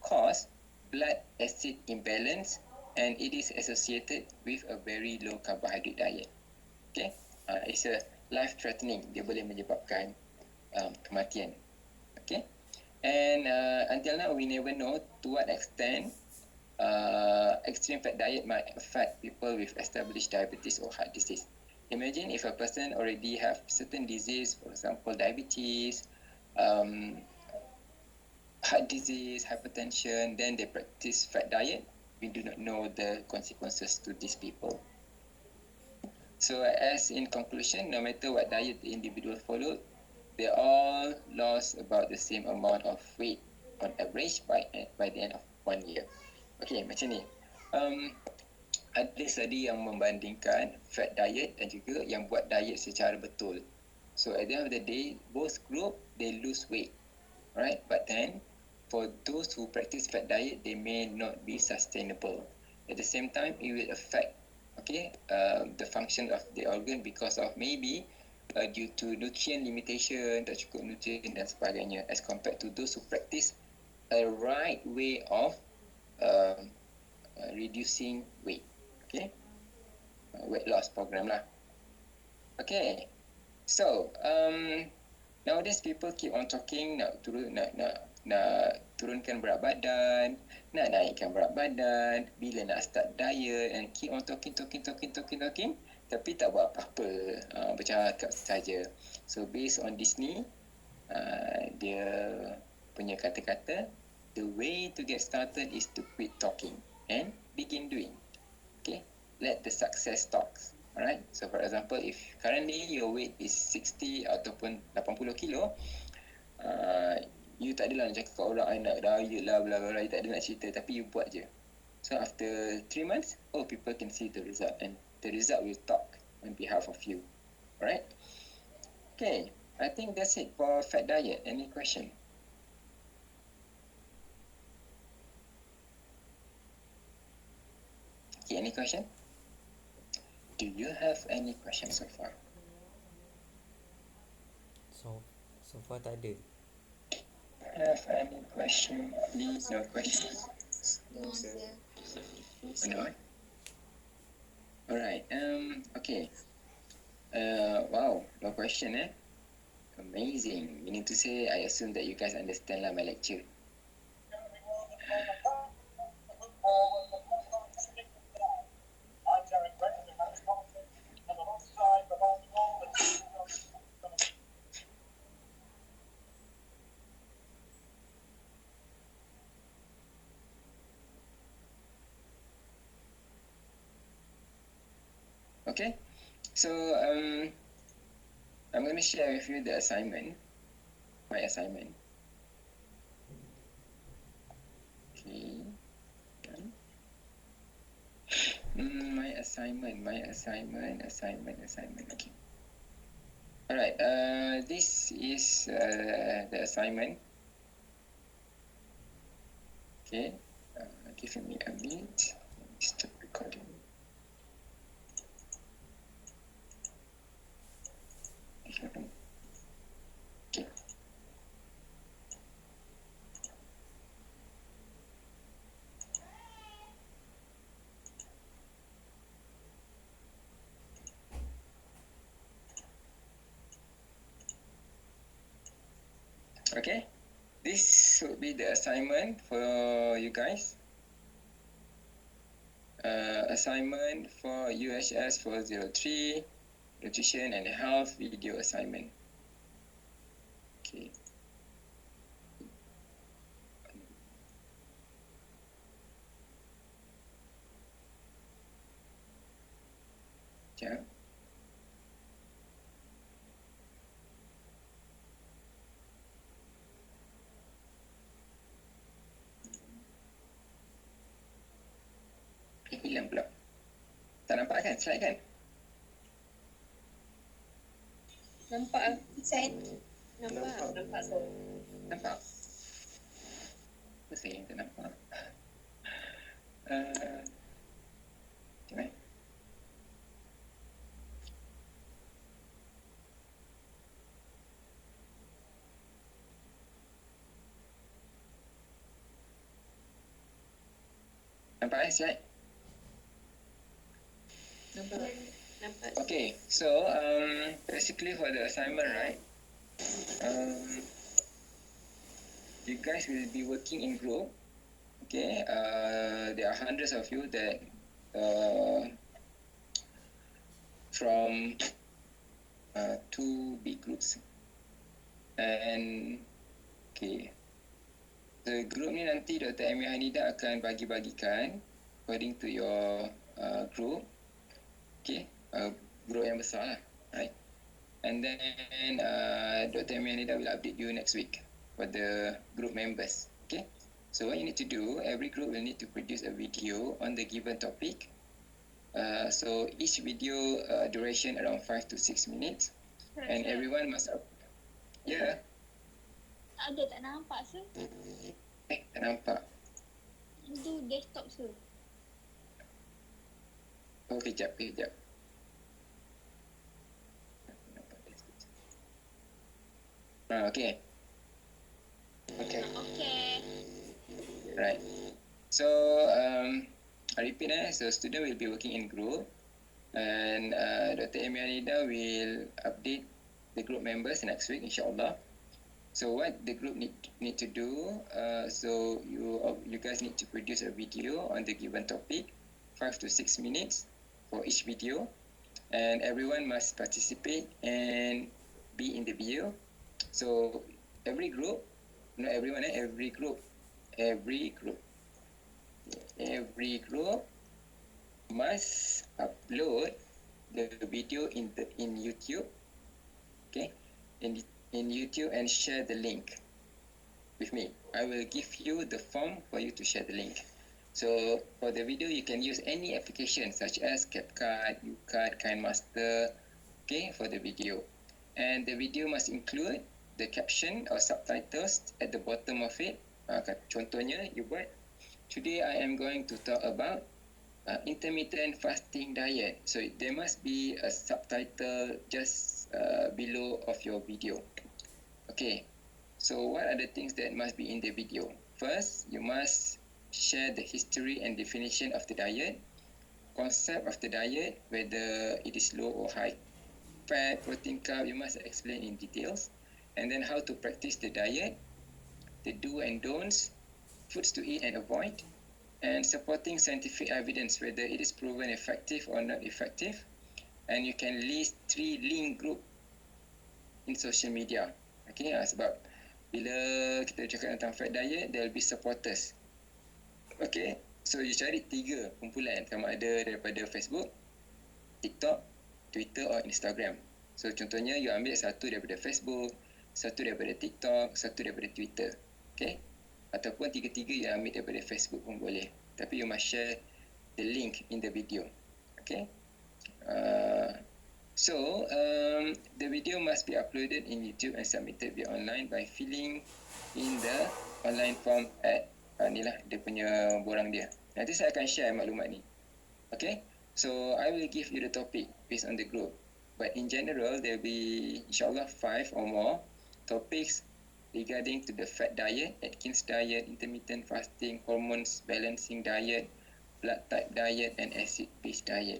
cause blood acid imbalance and it is associated with a very low carbohydrate diet. Okay, it's a life threatening. Dia boleh menyebabkan kematian. Okay, and until now we never know to what extent extreme fat diet might affect people with established diabetes or heart disease. Imagine if a person already have certain disease, for example, diabetes, heart disease, hypertension, then they practice fat diet. We do not know the consequences to these people. So as in conclusion, no matter what diet the individual followed, they all lost about the same amount of weight on average by the end of 1 year. Okay, macam ni. Ada study yang membandingkan fat diet dan juga yang buat diet secara betul. So at the end of the day, both group they lose weight, right? But then for those who practice fat diet, they may not be sustainable. At the same time, it will affect the function of the organ because of maybe due to nutrient limitation, tak cukup nutrient dan sebagainya, as compared to those who practice a right way of reducing weight. Okay, weight loss program lah. Okay, so nowadays people keep on talking nak turunkan berat badan, nak naikkan berat badan, bila nak start diet, and keep on talking, tapi tak buat apa-apa, bercakap saja. So based on this ni, dia punya kata-kata, the way to get started is to quit talking and begin doing. Okay, let the success talks. Alright, so for example, if currently your weight is 60 ataupun 80 kilo, you tak adalah nak cakap kat orang, I nak diet lah, bla bla bla, you tak ada nak cerita, tapi you buat je. So after 3 months, people can see the result, and the result will talk on behalf of you. Alright? Okay, I think that's it for fat diet. Any question? Okay, any question? Do you have any questions so far? So far tak ada. Have any question? Please, no questions. No, sir. No. Alright. Okay. Wow. No question. Amazing. Meaning to say, I assume that you guys understand lah my lecture. Okay, so I'm going to share with you the assignment, my assignment. Okay, my assignment. Okay. Alright, this is the assignment. Okay, give me a minute. Stop recording. Okay. Okay, this would be the assignment for you guys. Assignment for UHS403, Nutrition and Health video assignment. Okay. Yeah. Hilang pula. Tak nampak kan slide kan? Nampak lah. Send. Nampak? Apa saya yang tak nampak? Macam mana? Nampak slide? Nampak. Okay, so basically for the assignment, right? You guys will be working in group. Okay, there are hundreds of you that from two big groups, and okay, the group ni nanti Dr. Amy Hanida akan bagi-bagikan according to your group. Okay, group yang besar lah, right? And then Dr. Amy Hanida will update you next week for the group members. Okay, so what you need to do, every group will need to produce a video on the given topic. So each video duration around 5 to 6 minutes, and everyone must yeah. Tak nampak sir. Tak nampak. Itu desktop sir. Oh, kejap. Okay. Okay. Right. So I repeat, so student will be working in group, and Dr. Amy Anida will update the group members next week, insyaAllah. So what the group need to do, so you guys need to produce a video on the given topic, 5 to 6 minutes for each video, and everyone must participate and be in the video. So every group, not everyone, every group must upload the video in YouTube, okay, in YouTube, and share the link with me. I will give you the form for you to share the link. So for the video, you can use any application such as CapCut, UCut, KineMaster, okay, for the video. And the video must include the caption or subtitles at the bottom of it. Contohnya, you buat, today I am going to talk about intermittent fasting diet. So there must be a subtitle just below of your video. Okay, so what are the things that must be in the video? First, you must share the history and definition of the diet, concept of the diet, whether it is low or high fat, protein, carb, you must explain in details, and then how to practice the diet, the do and don'ts, foods to eat and avoid, and supporting scientific evidence, whether it is proven effective or not effective. And you can list 3 link group in social media. Okay, sebab bila kita cakap tentang fat diet, there will be supporters. Okay, so you cari 3 kumpulan, sama ada daripada Facebook, TikTok, Twitter or Instagram. So contohnya you ambil satu daripada Facebook, satu daripada TikTok, satu daripada Twitter. Okay, ataupun 3-3 you ambil daripada Facebook pun boleh. Tapi you must share the link in the video. Okay. So the video must be uploaded in YouTube and submitted via online by filling in the online form at ni lah dia punya borang dia. Nanti saya akan share maklumat ni. Okay. So I will give you the topic based on the group. But in general, there will be insyaAllah 5 or more topics regarding to the fat diet, Atkins diet, intermittent fasting, hormones balancing diet, blood type diet, and acid-based diet.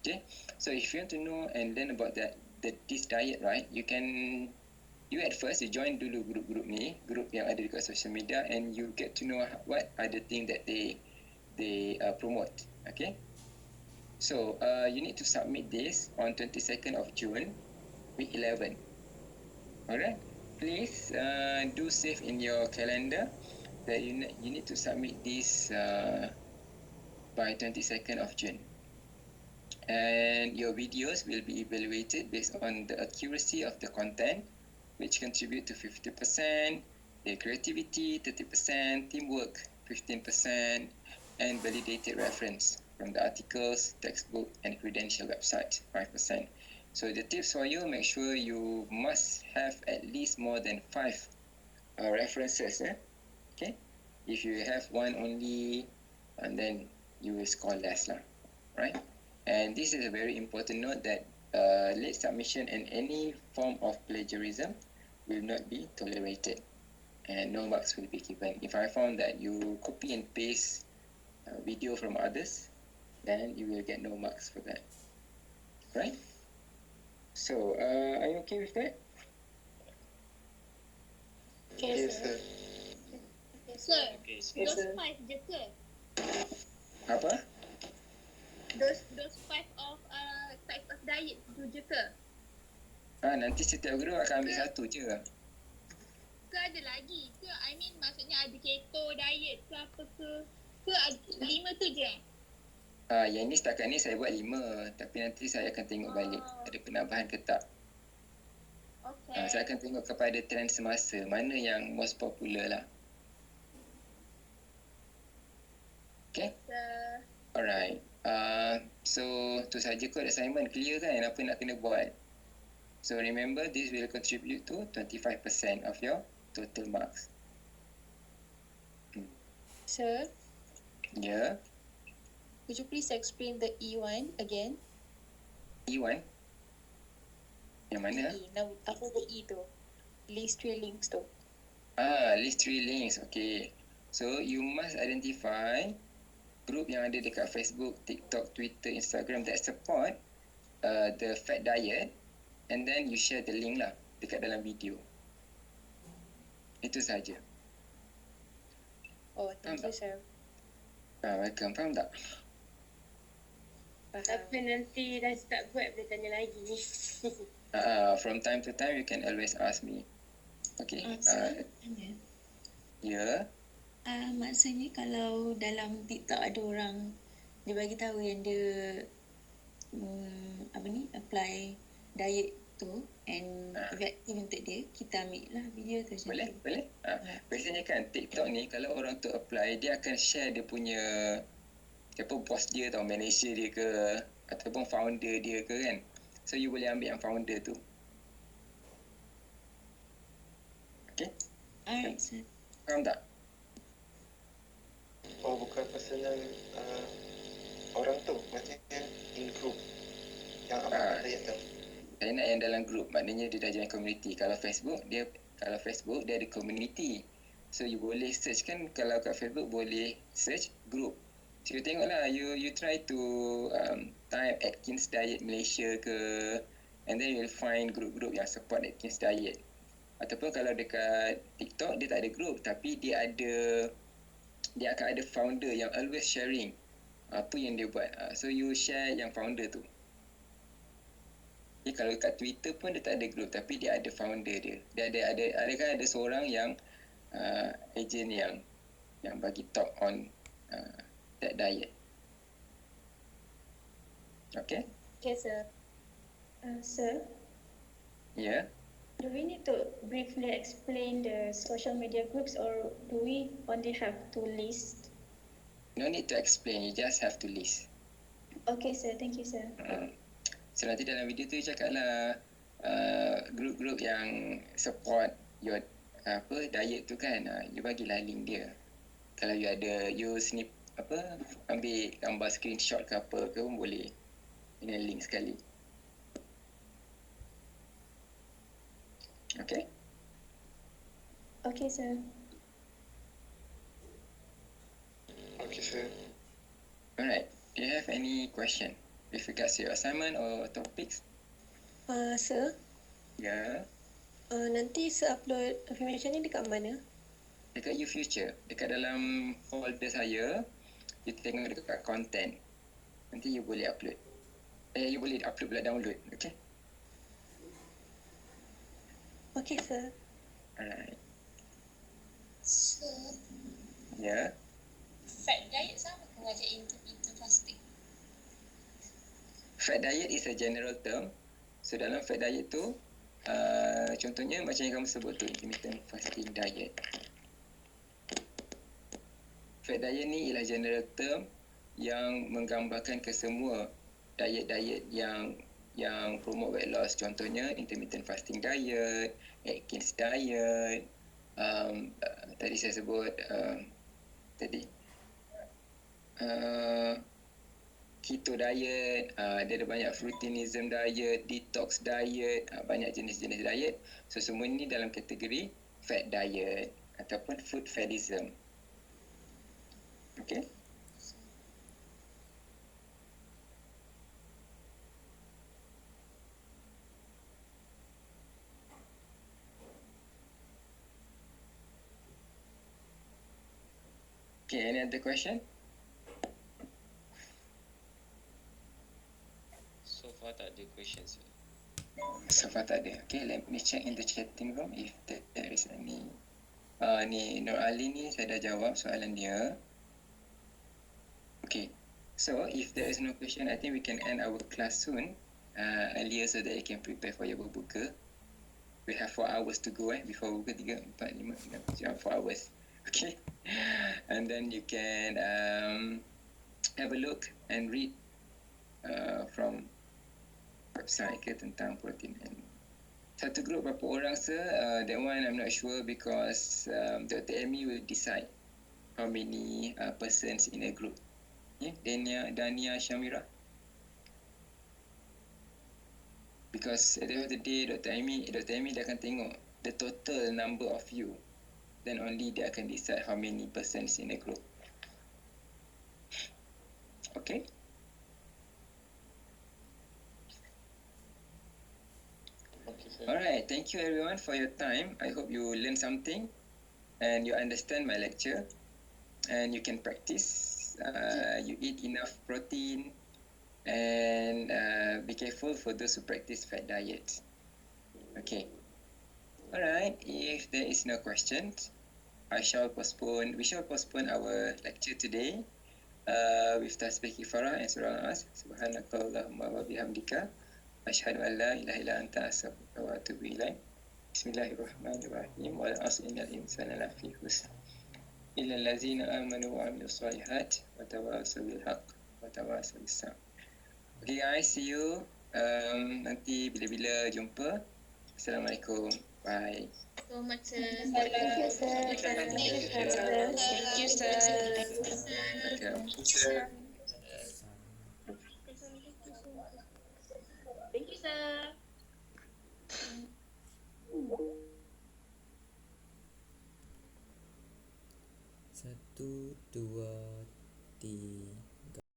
Okay, so if you want to know and learn about this diet, right, you at first you join dulu group ni, group yang ada dekat social media, and you get to know what are the things that they promote. Okay, so you need to submit this on 22nd of June, week 11. Alright, please do save in your calendar that you need to submit this by 22nd of June. And your videos will be evaluated based on the accuracy of the content, which contribute to 50%, the creativity 30%, teamwork 15%, and validated reference from the articles, textbook, and credential websites 5%. So the tips for you, make sure you must have at least more than 5 references. Okay. If you have one only, and then you will score less lah, right? And this is a very important note that late submission and any form of plagiarism will not be tolerated, and no marks will be given. If I found that you copy and paste video from others, then you will get no marks for that, right? So, are you okay with that? Yes, sir. Sir, Yes, those sir. 5 je ke? Apa? Those 5 of type of diet tu je ke? Nanti setiap guru akan ambil satu je. Ke ada lagi? Ke I mean maksudnya ada keto diet ke apa ke? Ke 5 tu je? Yang ni setakat ni saya buat 5, tapi nanti saya akan tengok balik ada penambahan ke tak. Okay. Saya akan tengok kepada trend semasa, mana yang most popular lah. Okay? Alright. So, tu saja kot assignment. Clear kan apa nak kena buat? So, remember this will contribute to 25% of your total marks. Sir, Yeah. could you please explain the E1 again? E1. Yang mana? E, apa the E tu? List 3 links tu. List 3 links. Okay. So, you must identify group yang ada dekat Facebook, TikTok, Twitter, Instagram that support the fat diet, and then you share the link lah dekat dalam video. Itu saja. Oh, thank you, sir. Welcome. Faham tak? Faham. Tapi nanti dah start buat boleh tanya lagi. From time to time, you can always ask me. Okay. Tanya. Yeah. Maksudnya kalau dalam TikTok ada orang dia bagi tahu yang dia apply diet tu and efektif untuk dia, kita ambil lah video tu. Boleh. Biasanya kan TikTok ni kalau orang tu apply, dia akan share dia punya bos dia atau manager dia ke ataupun founder dia ke kan. So you boleh ambil yang founder tu. Okay? Alright, sir. Faham tak? Oh, bukan personal orang tu, maksudnya in group yang apa diet tu. Saya nak yang dalam group, maknanya dia dah join community. Kalau Facebook dia ada community. So you boleh search kan, kalau kat Facebook boleh search group. So you tengoklah, you try to type Atkins Diet Malaysia ke, and then you will find group-group yang support Atkins Diet. Ataupun kalau dekat TikTok dia tak ada group, tapi dia akan ada founder yang always sharing apa yang dia buat. So you share yang founder tu. Okay, kalau kat Twitter pun dia tak ada group, tapi dia ada founder dia. Dia ada seorang yang agent yang bagi talk on that diet. Okay? Okay, sir. Sir, Yeah. do we need to briefly explain the social media groups or do we only have to list? No need to explain, you just have to list. Okay, sir. Thank you, sir. So nanti dalam video tu cakaplah group-group yang support your diet tu kan, you bagilah link dia. Kalau you ada, you ambil gambar screenshot ke apa ke pun boleh. Ini link sekali. Okay? Okay, sir. Okay, sir. Alright. Do you have any question with regards to your assignment or topics? Sir, Ya. nanti sir upload information ni dekat mana? Dekat UFuture. Dekat dalam folder saya, you tengok dekat content. Nanti you boleh upload. You boleh upload pula download. Okay? Okay, sir. Alright. Sir, Ya. fat diet sama ke ngajak intermittent fasting? Fat diet is a general term. So dalam fat diet tu, contohnya macam yang kamu sebut tu, intermittent fasting diet. Fat diet ni ialah general term yang menggambarkan ke semua diet-diet yang promote weight loss, contohnya intermittent fasting diet, Atkins diet, tadi saya sebut keto diet, dia ada banyak fruitinism diet, detox diet, banyak jenis-jenis diet. So semua ni dalam kategori fat diet ataupun food fadism. Okay. Okay, any other question? So far tak ada questions. So far tak ada. Okay, let me check in the chatting room if there is any. Ni Nur Ali ni saya dah jawab soalan dia. Okay, so if there is no question, I think we can end our class soon, earlier so that you can prepare for your berbuka. We have 4 hours to go before buka 3, 4, 5, 6, 4 hours. Okay, and then you can have a look and read from website ke tentang protein. And satu group berapa orang sir? That one I'm not sure because Dr. Amy will decide how many persons in a group. Yeah, Dania Shamira. Because at the end of the day, Dr. Amy dia akan tengok the total number of you. Then only they akan decide how many persons in a group. Okay? Okay, sir. Alright, thank you everyone for your time. I hope you learn something and you understand my lecture and you can practice. You eat enough protein and be careful for those who practice fat diets. Okay. Alright, if there is no questions, we shall postpone our lecture today with tasbih kifarah and surah Al-As. Subhanakallahumma wa bihamdika. Asyhadu an la ilaha illa anta astaghfiruka wa atubu ilaik. Bismillahirrahmanirrahim. Wa al-'asri innal insana lafi khusr. Illa allazina amanu wa 'amilus solihat wa tawasaw bil haqq wa tawasaw bis sabr. Okay guys, see you nanti bila-bila jumpa. Assalamualaikum. Bye. So much, sir. Thank you, sir. Thank you, sir. Thank you, sir. Okay. Thank you, sir. 1, 2, 3